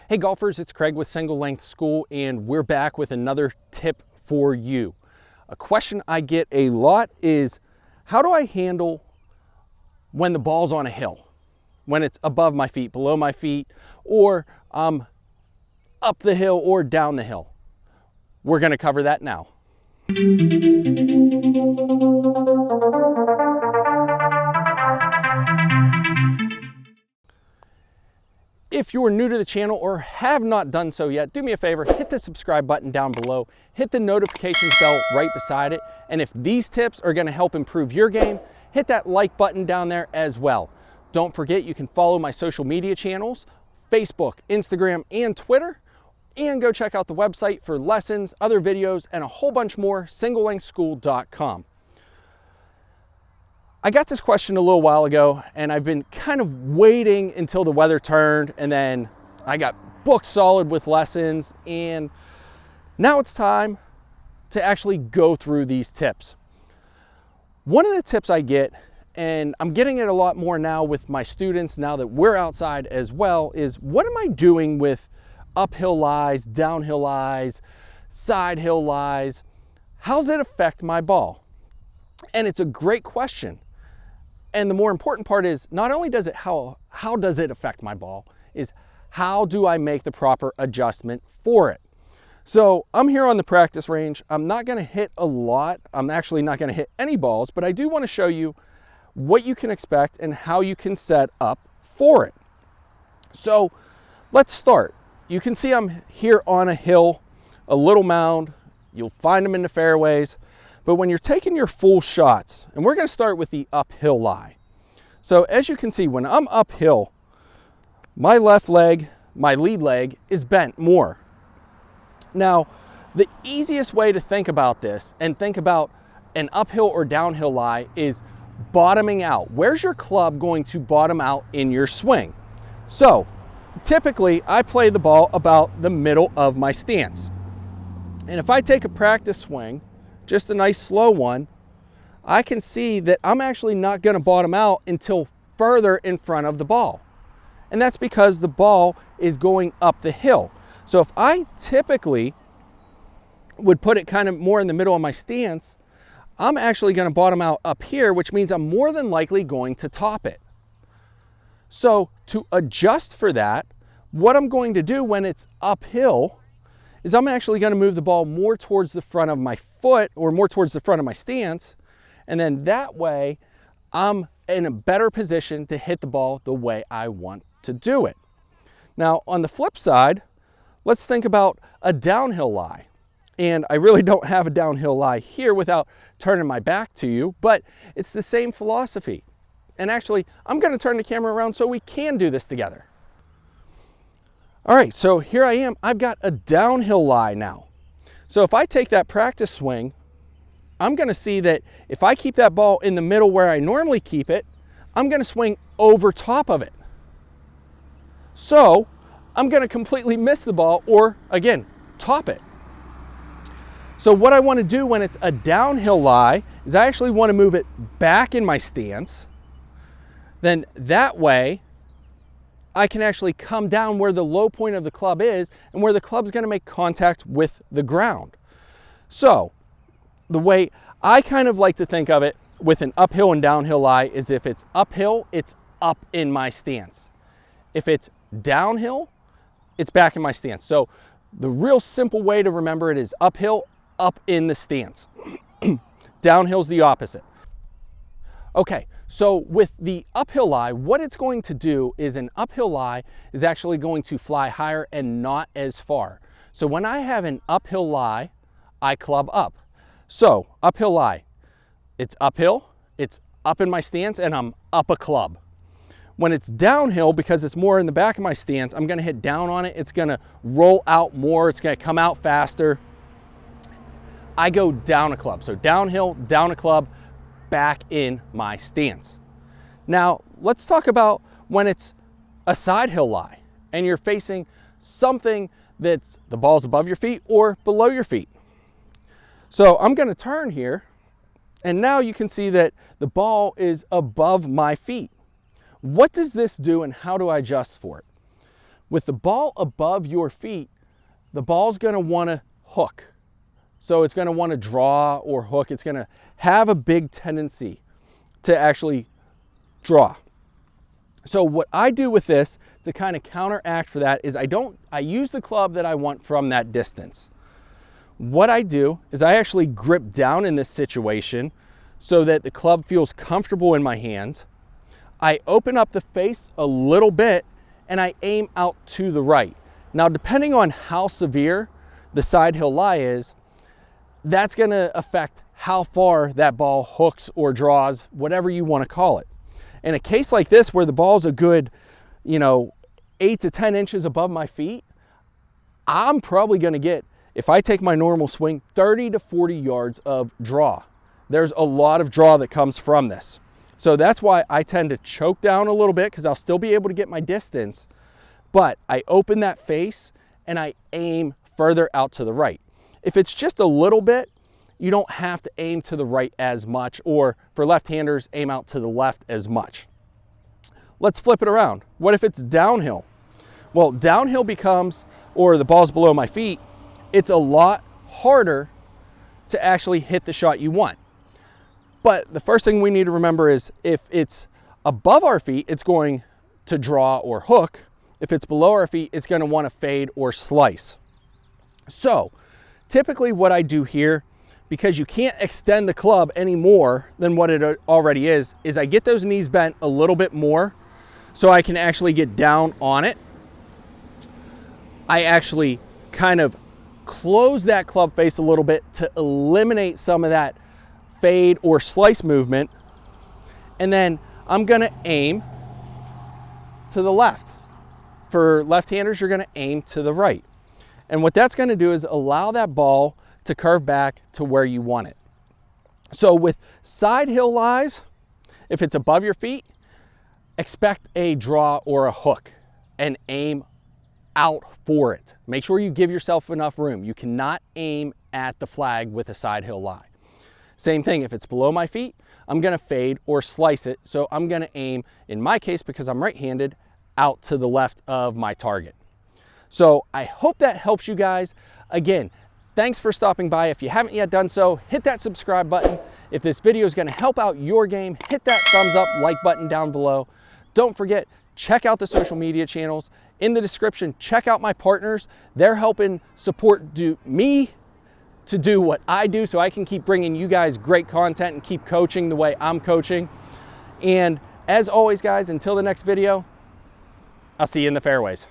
Hey golfers, it's Craig with Single Length School, and we're back with another tip for you. A question I get a lot is, how do I handle when the ball's on a hill? When it's above my feet, below my feet, or up the hill or down the hill? We're gonna cover that now. If you're new to the channel or have not done so yet, do me a favor, hit the subscribe button down below, hit the notifications bell right beside it, and if these tips are gonna help improve your game, hit that like button down there as well. Don't forget, you can follow my social media channels, Facebook, Instagram, and Twitter, and go check out the website for lessons, other videos, and a whole bunch more, singlelengthschool.com. I got this question a little while ago, and I've been kind of waiting until the weather turned, and then I got booked solid with lessons, and now it's time to actually go through these tips. One of the tips I get, and I'm getting it a lot more now with my students now that we're outside as well, is what am I doing with uphill lies, downhill lies, side hill lies? How's it affect my ball? And it's a great question. And the more important part is, not only does it, how does it affect my ball, is how do I make the proper adjustment for it? So I'm here on the practice range. I'm not gonna hit a lot. I'm actually not gonna hit any balls, but I do wanna show you what you can expect and how you can set up for it. So let's start. You can see I'm here on a hill, a little mound. You'll find them in the fairways. But when you're taking your full shots, and we're gonna start with the uphill lie. So as you can see, when I'm uphill, my left leg, my lead leg, is bent more. Now, the easiest way to think about this and think about an uphill or downhill lie is bottoming out. Where's your club going to bottom out in your swing? So typically I play the ball about the middle of my stance. And if I take a practice swing, just a nice slow one, I can see that I'm actually not going to bottom out until further in front of the ball. And that's because the ball is going up the hill. So if I typically would put it kind of more in the middle of my stance, I'm actually going to bottom out up here, which means I'm more than likely going to top it. So to adjust for that, what I'm going to do when it's uphill is I'm actually going to move the ball more towards the front of my foot, or more towards the front of my stance, and then that way I'm in a better position to hit the ball the way I want to do it. Now on the flip side, let's think about a downhill lie. And I really don't have a downhill lie here without turning my back to you, but it's the same philosophy. And actually, I'm going to turn the camera around so we can do this together. All right, so here I am. I've got a downhill lie now. So if I take that practice swing, I'm going to see that if I keep that ball in the middle where I normally keep it, I'm going to swing over top of it. So I'm going to completely miss the ball, or again, top it. So what I want to do when it's a downhill lie is I actually want to move it back in my stance. Then that way I can actually come down where the low point of the club is and where the club's going to make contact with the ground. So the way I kind of like to think of it with an uphill and downhill lie is, if it's uphill, it's up in my stance. If it's downhill, it's back in my stance. So the real simple way to remember it is uphill, up in the stance. Downhill's the opposite. Okay, so with the uphill lie, what it's going to do is, an uphill lie is actually going to fly higher and not as far. So when I have an uphill lie, I club up. So uphill lie, it's uphill, it's up in my stance, and I'm up a club. When it's downhill, because it's more in the back of my stance, I'm going to hit down on it. It's going to roll out more. It's going to come out faster. I go down a club. So downhill, down a club, back in my stance. Now, let's talk about when it's a side hill lie and you're facing something that's the ball's above your feet or below your feet. So I'm going to turn here, and now you can see that the ball is above my feet. What does this do, and how do I adjust for it? With the ball above your feet, the ball's gonna wanna hook. So it's gonna wanna draw or hook. It's gonna have a big tendency to actually draw. So what I do with this to kind of counteract for that is I use the club that I want from that distance. What I do is I actually grip down in this situation so that the club feels comfortable in my hands. I open up the face a little bit and I aim out to the right. Now, depending on how severe the side hill lie is, that's gonna affect how far that ball hooks or draws, whatever you wanna call it. In a case like this where the ball's a good, 8 to 10 inches above my feet, I'm probably gonna get, if I take my normal swing, 30 to 40 yards of draw. There's a lot of draw that comes from this. So that's why I tend to choke down a little bit, because I'll still be able to get my distance, but I open that face and I aim further out to the right. If it's just a little bit, you don't have to aim to the right as much, or for left-handers, aim out to the left as much. Let's flip it around. What if it's downhill? Well, downhill becomes, or the ball's below my feet, it's a lot harder to actually hit the shot you want. But the first thing we need to remember is if it's above our feet, it's going to draw or hook. If it's below our feet, it's gonna wanna fade or slice. So typically what I do here, because you can't extend the club any more than what it already is I get those knees bent a little bit more so I can actually get down on it. I actually kind of close that club face a little bit to eliminate some of that fade or slice movement. And then I'm gonna aim to the left. For left-handers, you're gonna aim to the right. And what that's gonna do is allow that ball to curve back to where you want it. So with side hill lies, if it's above your feet, expect a draw or a hook and aim out for it. Make sure you give yourself enough room. You cannot aim at the flag with a side hill lie. Same thing, if it's below my feet, I'm gonna fade or slice it. So I'm gonna aim, in my case, because I'm right-handed, out to the left of my target. So I hope that helps you guys. Again, thanks for stopping by. If you haven't yet done so, hit that subscribe button. If this video is gonna help out your game, hit that thumbs up, like button down below. Don't forget, check out the social media channels. In the description, check out my partners. They're helping support me to do what I do so I can keep bringing you guys great content and keep coaching the way I'm coaching. And as always, guys, until the next video, I'll see you in the fairways.